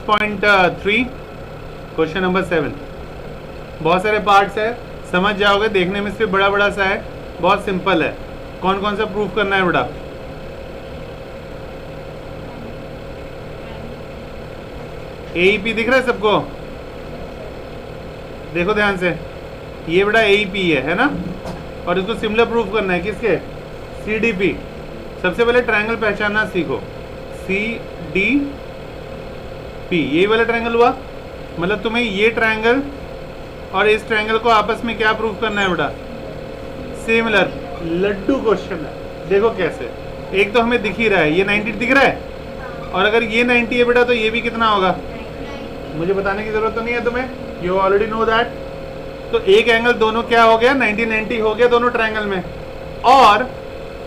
6.3 question number 7। बहुत सारे parts है, समझ जाओगे, देखने में सिर्फ बड़ा बड़ा सा है, बहुत सिंपल है। कौन कौन सा प्रूफ करना है बेटा? AEP दिख रहा है सबको? देखो ध्यान से, ये बेटा AEP है ना, और इसको सिमिलर प्रूफ करना है किसके? CDP। सबसे पहले ट्रायंगल पहचानना सीखो। CDP यही वाला ट्रायंगल हुआ, मतलब तुम्हें ये ट्रायंगल और इस ट्रायंगल को आपस में क्या प्रूफ करना है बेटा? सिमिलर। लड्डू क्वेश्चन है, देखो कैसे। एक तो हमें दिख ही रहा है, ये 90 दिख रहा है, और अगर ये 90 है बेटा तो ये भी कितना होगा? मुझे बताने की जरूरत तो नहीं है तुम्हें, यू ऑलरेडी नो दैट। तो एक एंगल दोनों क्या हो गया? 90-90 हो गया दोनों ट्रायंगल में। और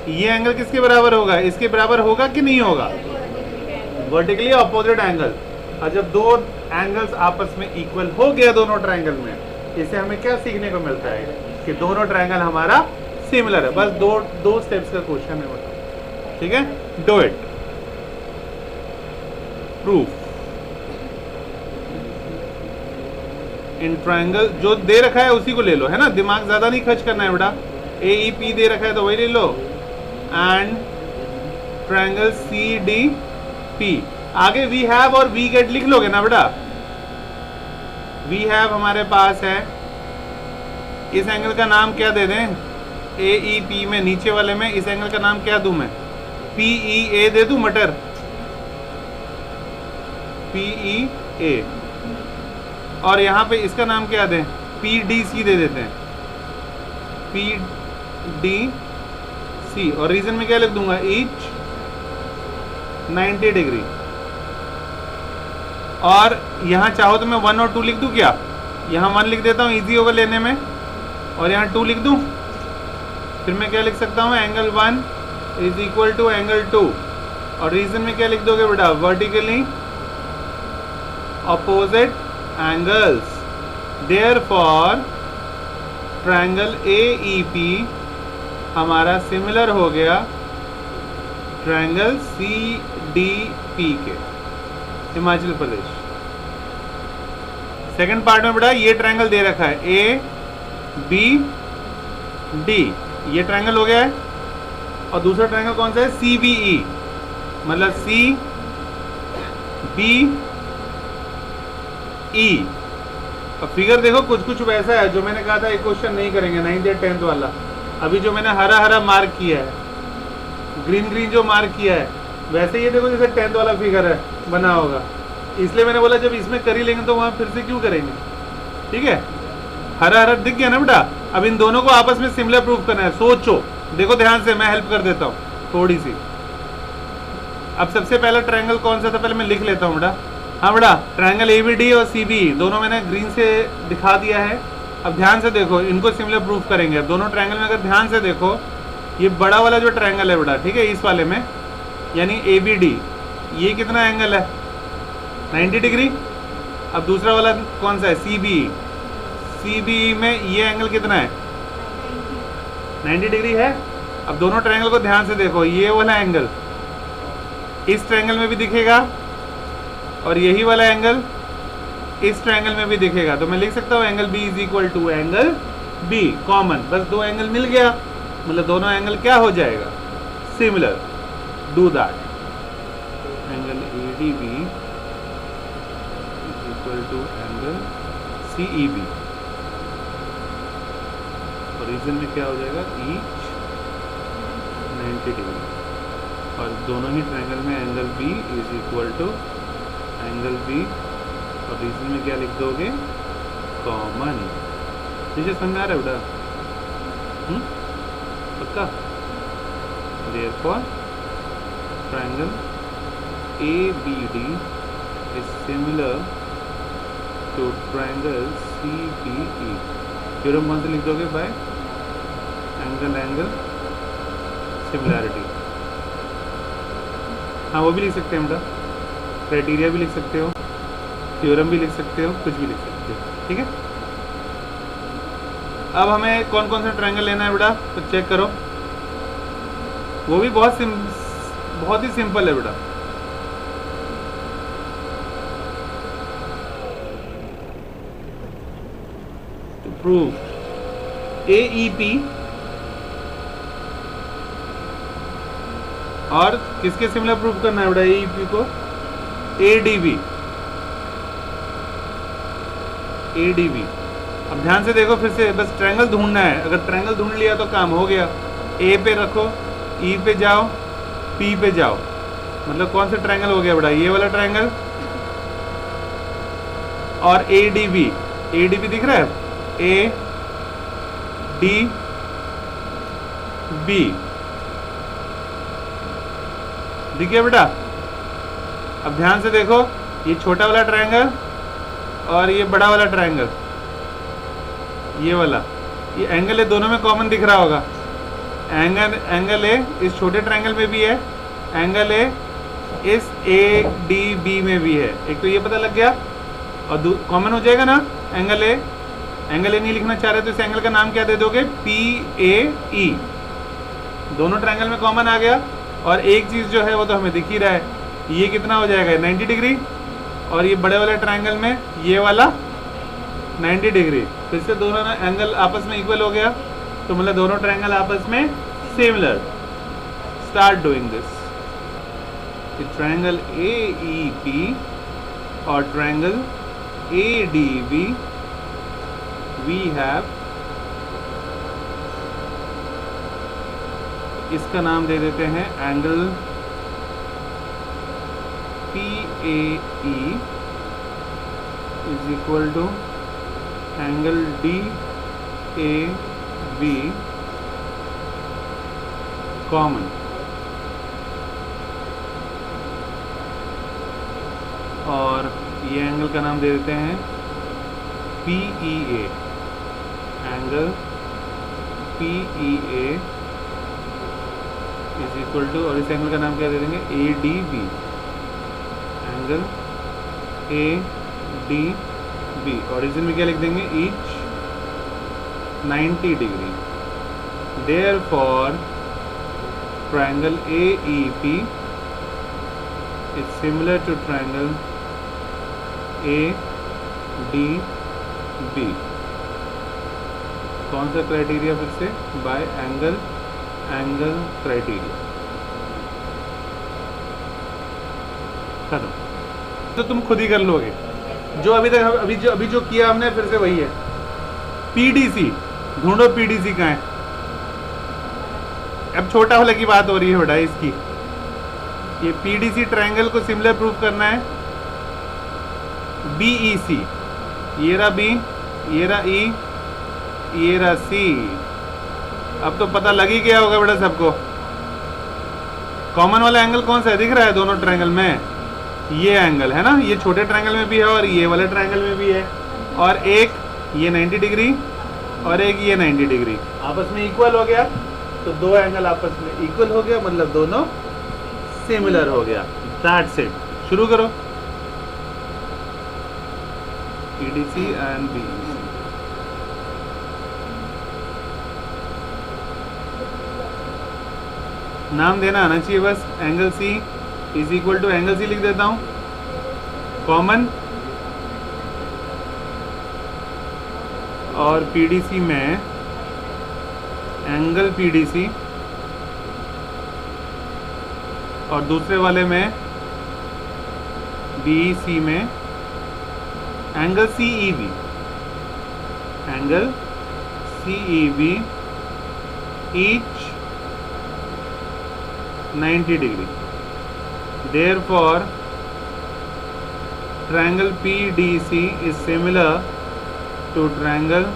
ये एंगल किसके बराबर होगा? इसके बराबर होगा कि नहीं होगा? Vertically opposite angle. और जब दो एंगल्स आपस में इक्वल हो गया दोनों ट्रायंगल में, इससे हमें क्या सीखने को मिलता है? कि दोनों ट्रायंगल हमारा सिमिलर है। बस दो स्टेप्स का क्वेश्चन है बेटा, ठीक है? Do it, proof. In triangle जो दे रखा है उसी को ले लो, है ना, दिमाग ज्यादा नहीं खर्च करना है बेटा। AEP दे रखा है तो वही ले लो, एंड ट्रायंगल CDP। आगे वी हैव और वी गेट लिख लोगे ना बेटा? वी हैव हमारे पास है, इस एंगल का नाम क्या दे दें? AEP में, नीचे वाले में इस एंगल का नाम क्या दूं मैं? PEA दे दूं? मटर, PEA। और यहाँ पे इसका नाम क्या दें? PDC दे देते हैं, PDC। और रीजन में क्या लिख दूंगा? Each 90 degree. और यहाँ चाहो तो मैं 1 और 2 लिख दूं क्या? यहाँ 1 लिख देता हूँ, इजी होगा लेने में, और यहाँ 2 लिख दूं। फिर मैं क्या लिख सकता हूँ? Angle 1 is equal to angle 2। और रीजन में क्या लिख दोगे बेटा? Vertically opposite angles. Therefore triangle AEP हमारा सिमिलर हो गया ट्रायंगल CDP के, हिमाचल प्रदेश। सेकंड पार्ट में बेटा ये ट्रायंगल दे रखा है ABD, ये ट्रायंगल हो गया है। और दूसरा ट्रायंगल कौन सा है? CBE, मतलब CBE। अब फिगर देखो, कुछ कुछ वैसा है जो मैंने कहा था एक क्वेश्चन नहीं करेंगे 9th या 10th वाला। अभी जो मैंने हरा हरा मार्क किया है, ग्रीन ग्रीन जो मार्क किया है, वैसे ये देखो जैसे 10th वाला फिगर है बना होगा। इसलिए मैंने बोला जब इसमें कर ही लेंगे तो वहां फिर से क्यों करेंगे, ठीक है? हरा हरा दिख गया ना बेटा? अब इन दोनों को आपस में सिमिलर प्रूफ करना है। सोचो, देखो ध्यान से, मैं हेल्प कर देता हूँ थोड़ी सी। अब सबसे पहला ट्रायंगल कौन सा था पहले मैं लिख लेता हूँ बेटा। हाँ बेटा, ट्रायंगल ABD और CBE दोनों मैंने ग्रीन से दिखा दिया है। अब ध्यान से देखो, इनको सिमिलर प्रूफ करेंगे। अब दोनों ट्रायंगल में अगर ध्यान से देखो, ये बड़ा वाला जो ट्रायंगल है बेटा, ठीक है, इस वाले में यानी ABD, ये कितना एंगल है? 90 डिग्री। अब दूसरा वाला कौन सा है? CBE। CBE में ये एंगल कितना है? 90 डिग्री है। अब दोनों ट्रायंगल को ध्यान से देखो, ये वाला एंगल इस ट्रायंगल में भी दिखेगा, और यही वाला एंगल इस ट्रायंगल में भी दिखेगा। तो मैं लिख सकता हूँ angle B is equal to angle B, common. बस दो एंगल मिल गया, मतलब दोनों एंगल क्या हो जाएगा? Similar. Do that. Angle ADB is equal to angle CEB, और रीजन में क्या हो जाएगा? Each 90 degree. और दोनों ही ट्रायंगल में angle B is equal to angle B, और रीजन में क्या लिख दोगे? कॉमन। मुझे समझ आ रहा है बेटा? पक्का? Therefore triangle ABD is similar to triangle CBE। Theorem कौन से लिख दोगे? By angle similarity. हाँ, वो भी लिख सकते हैं बेटा, क्राइटेरिया भी लिख सकते हो, थ्योरम भी लिख सकते हो, कुछ भी लिख सकते हो, ठीक है? अब हमें कौन कौन सा ट्रायंगल लेना है बेटा, तो चेक करो। वो भी बहुत ही सिंपल है बेटा। प्रूफ AEP और किसके सिमिलर प्रूफ करना है बेटा AEP को? ADB। अब ध्यान से देखो फिर से, बस ट्रायंगल ढूंढना है। अगर ट्रायंगल ढूंढ लिया तो काम हो गया। A पे रखो, E पे जाओ, P पे जाओ, मतलब कौन सा ट्रायंगल हो गया बेटा? ये वाला ट्रायंगल। और ADB दिख रहा है? ADB दिख गया बेटा? अब ध्यान से देखो, ये छोटा वाला ट्रायंगल और ये बड़ा वाला ट्रायंगल, ये वाला, ये एंगल है, दोनों में कॉमन दिख रहा होगा। एंगल ए इस छोटे ट्रायंगल में भी है, एंगल ए इस ADB में भी है। एक तो ये पता लग गया और कॉमन हो जाएगा ना एंगल ए। एंगल ए नहीं लिखना चाह रहे तो इस एंगल का नाम क्या दे दोगे? PAE। दोनों ट्रायंगल में कॉमन आ गया। और एक चीज जो है वो तो हमें दिख ही रहा है, ये कितना हो जाएगा? 90 डिग्री। और ये बड़े वाले ट्रायंगल में ये वाला 90 डिग्री। फिर से दोनों एंगल आपस में इक्वल हो गया, तो मतलब दोनों ट्रायंगल आपस में similar. Start doing this. Triangle AEP और ट्रायंगल ADB वी हैव, इसका नाम दे देते हैं angle PAE is equal to angle DAB common. और ये एंगल का नाम दे देते हैं PEA। Angle PEA is equal to, और इस एंगल का नाम क्या दे देंगे? ADB। एंगल ADB ओरिजिन में क्या लिख देंगे? Each 90 degree. Therefore triangle AEP is similar to triangle ADB। कौन सा क्राइटेरिया? फिर से बाय एंगल क्राइटेरिया। खत्म। तो तुम खुद ही कर लोगे, जो अभी तक अभी जो किया हमने फिर से वही है। PDC ढूंढो, PDC कहाँ है? अब छोटा वाले की बात हो रही है बेटा इसकी। ये PDC ट्रायंगल को सिमिलर प्रूफ करना है। BEC, ये रहा B, ये रहा E, ये रहा C। अब तो पता लग ही गया होगा बेटा सबको। कॉमन वाला एंगल कौन सा है? दिख रहा है दोनों ट्रायंगल में? ये एंगल है ना, ये छोटे ट्रायंगल में भी है और ये वाले ट्रायंगल में भी है। और एक ये 90 डिग्री और एक ये 90 डिग्री आपस में इक्वल हो गया, तो दो एंगल आपस में इक्वल हो गया, मतलब दोनों सिमिलर हो गया। That's it. शुरू करो। PDC and BEC। नाम देना आना चाहिए बस। Angle C is equal to, angle C लिख देता हूं कॉमन, और PDC में एंगल PDC, और दूसरे वाले में BEC में angle CEB। Angle CEB each 90 degree. Therefore, triangle PDC is similar to triangle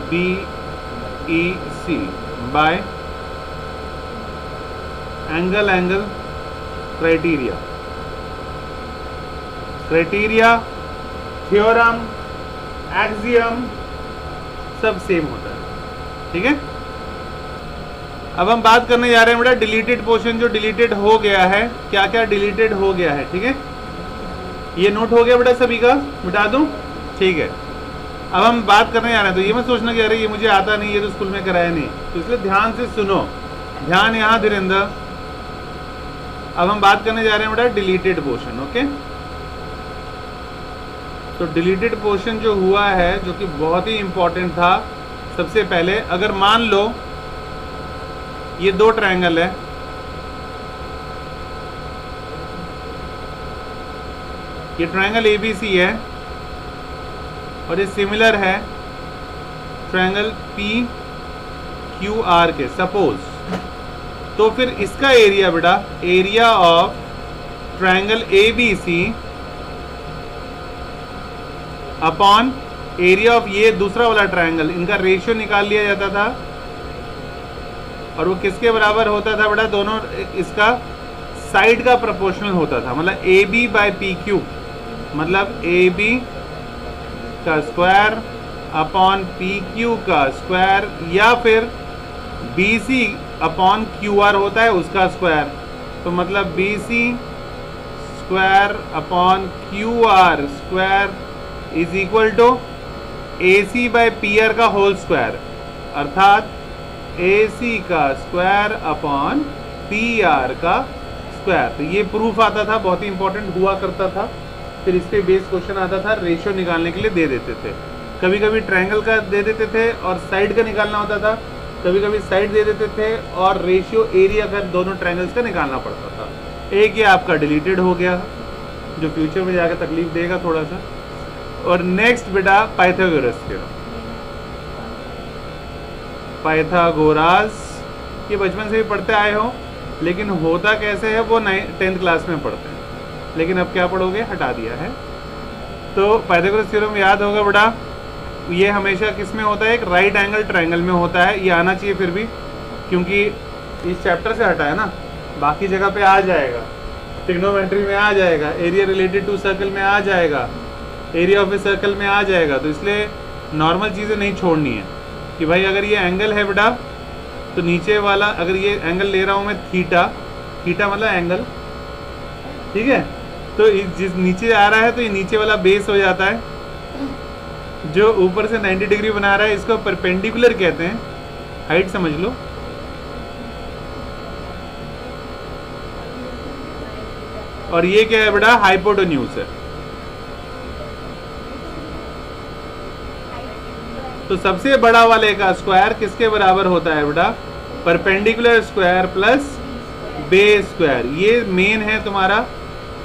BEC by angle criteria। Theorem, axiom सब सेम होता है। ठीक है। अब हम बात करने जा रहे हैं बेटा डिलीटेड पोर्शन, जो डिलीटेड हो गया है। क्या क्या डिलीटेड हो गया है? ठीक है, ये नोट हो गया बेटा सभी का? मिटा दूं? ठीक है। अब हम बात करने जा रहे हैं, तो ये मत सोचना कि अरे ये मुझे आता नहीं, ये तो स्कूल में कराया नहीं, तो इसलिए ध्यान से सुनो। ध्यान यहाँ धीरेन्द्र। अब हम बात करने जा रहे हैं बेटा डिलीटेड पोर्शन। ओके, तो डिलीटेड पोर्शन जो हुआ है, जो कि बहुत ही इंपॉर्टेंट था, सबसे पहले अगर मान लो ये दो ट्रायंगल है, ये ट्रायंगल ABC है और ये सिमिलर है ट्रायंगल PQR के, सपोज, तो फिर इसका एरिया बेटा, area of triangle ABC upon area of ये दूसरा वाला ट्रायंगल, इनका रेशियो निकाल लिया जाता था और वो किसके बराबर होता था बेटा, दोनों इसका साइड का प्रोपोर्शनल होता था। मतलब AB बाय PQ, मतलब AB का स्क्वायर अपॉन PQ का स्क्वायर, या फिर BC अपॉन QR होता है उसका स्क्वायर, तो मतलब BC square upon QR square is equal to AC by PR का होल स्क्वायर, अर्थात AC का स्क्वायर अपॉन PR का स्क्वायर। तो ये प्रूफ आता था, बहुत ही इंपॉर्टेंट हुआ करता था। फिर इस पे बेस क्वेश्चन आता था, रेशियो निकालने के लिए दे देते थे। कभी कभी ट्रायंगल का दे देते थे और साइड का निकालना होता था, कभी कभी साइड दे देते थे और रेशियो एरिया का दोनों ट्रायंगल्स का निकालना पड़ता था। एक ये आपका डिलीटेड हो गया, जो फ्यूचर में जाकर तकलीफ देगा थोड़ा सा। और नेक्स्ट बेटा पाइथागोरस थ्योरम। पाइथागोरस ये बचपन से भी पढ़ते आए हो, लेकिन होता कैसे है वो 10th क्लास में पढ़ते हैं, लेकिन अब क्या पढ़ोगे, हटा दिया है। तो पाइथागोरस थ्योरम याद होगा बेटा, ये हमेशा किस में होता है, एक राइट एंगल ट्रायंगल में होता है। ये आना चाहिए फिर भी, क्योंकि इस चैप्टर से हटा है ना, बाकी जगह पे आ जाएगा, ट्रिग्नोमेट्री में आ जाएगा, एरिया रिलेटेड टू सर्कल में आ जाएगा, एरिया ऑफ ए सर्कल में आ जाएगा। तो इसलिए नॉर्मल चीज़ें नहीं छोड़नी है कि भाई अगर ये एंगल है बेटा, तो नीचे वाला, अगर ये एंगल ले रहा हूँ मैं थीटा, थीटा मतलब एंगल, ठीक है, तो जिस नीचे आ रहा है तो ये नीचे वाला बेस हो जाता है, जो ऊपर से 90 डिग्री बना रहा है इसको परपेंडिकुलर कहते हैं, हाइट समझ लो। और ये क्या है बेटा, हाइपोटेन्यूज है। तो सबसे बड़ा वाले का स्क्वायर किसके बराबर होता है बेटा, perpendicular square plus base square. ये मेन है तुम्हारा,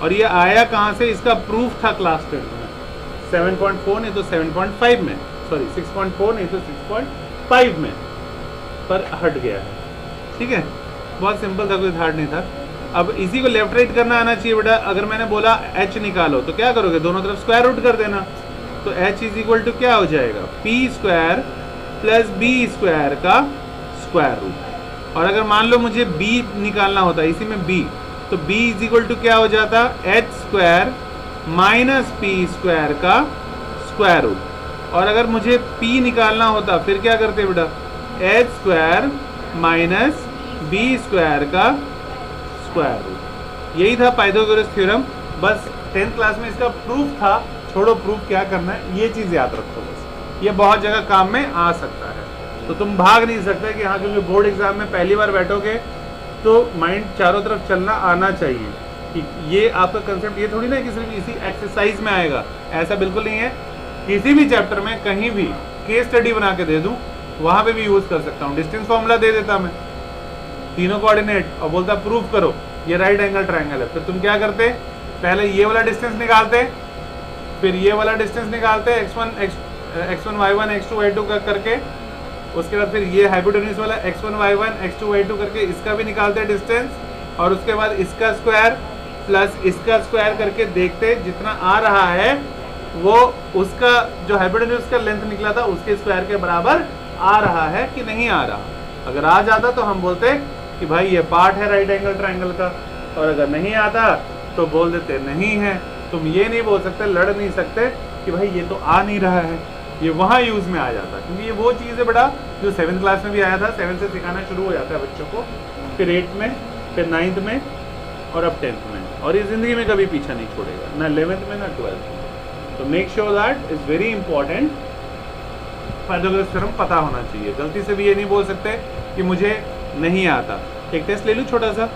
और ये आया कहाँ से, इसका प्रूफ था क्लास 10 में, 7.4 नहीं तो 7.5 में, सॉरी 6.4 नहीं तो 6.5 में, पर हट गया है, ठीक है। बहुत सिंपल था, कोई हार्ड नहीं था। अब इसी को लेफ्ट राइट करना आना चाहिए बेटा। अगर मैंने बोला h निकालो तो क्या करोगे, दोनों तरफ स्क्वायर रूट कर देना, तो h इज इक्वल टू क्या हो जाएगा, p square plus b square का स्क्वायर रूट। और अगर मान लो मुझे b निकालना होता, इसी में b, तो b इज इक्वल टू क्या हो जाता, h square minus p square का स्क्वायर रूट। और अगर मुझे p निकालना होता फिर क्या करते बेटा, h square minus b square का स्क्वायर रूट। यही था पाइथागोरस थ्योरम। बस 10th क्लास में इसका प्रूफ था, छोड़ो प्रूफ क्या करना है, ये चीज़ याद रखो बस, ये बहुत जगह काम में आ सकता है। तो तुम भाग नहीं सकते कि हाँ, क्योंकि बोर्ड एग्जाम में पहली बार बैठोगे तो माइंड चारों तरफ चलना आना चाहिए कि ये आपका कंसेप्ट, ये थोड़ी ना कि सिर्फ इसी एक्सरसाइज में आएगा, ऐसा बिल्कुल नहीं है। किसी भी चैप्टर में कहीं भी केस स्टडी बना के दे दूं, वहां पे भी यूज कर सकता हूँ। डिस्टेंस फॉर्मूला दे देता मैं, तीनों कोऑर्डिनेट, और बोलता प्रूफ करो ये राइट एंगल ट्रायंगल है। फिर तुम क्या करते, पहले ये वाला डिस्टेंस निकालते, फिर ये वाला डिस्टेंस निकालते, x1 y1 x2 y2 करके, उसके बाद फिर ये हाइपोटेन्यूज वाला x1 y1 x2 y2 करके इसका भी निकालते डिस्टेंस, और उसके बाद इसका स्क्वायर प्लस इसका स्क्वायर करके देखते जितना आ रहा है वो उसका जो हाइपोटेन्यूज का लेंथ निकला था उसके स्क्वायर के बराबर आ रहा है कि नहीं आ रहा। अगर आ जाता तो हम बोलते कि भाई ये पार्ट है राइट एंगल ट्रायंगल का, और अगर नहीं आता तो बोल देते नहीं है। तुम ये नहीं बोल सकते, लड़ नहीं सकते कि भाई ये तो आ नहीं रहा है, ये वहाँ यूज में आ जाता, क्योंकि ये वो चीज़ है बेटा जो 7th क्लास में भी आया था। 7 से सिखाना शुरू हो जाता है बच्चों को, फिर 8th में, फिर 9th में, और अब 10th में, और ये जिंदगी में कभी पीछा नहीं छोड़ेगा, ना 11th में ना 12th में। तो make sure that is very important, Pythagoras theorem पता होना चाहिए। गलती से भी ये नहीं बोल सकते कि मुझे नहीं आता। एक टेस्ट ले लूँ छोटा सा,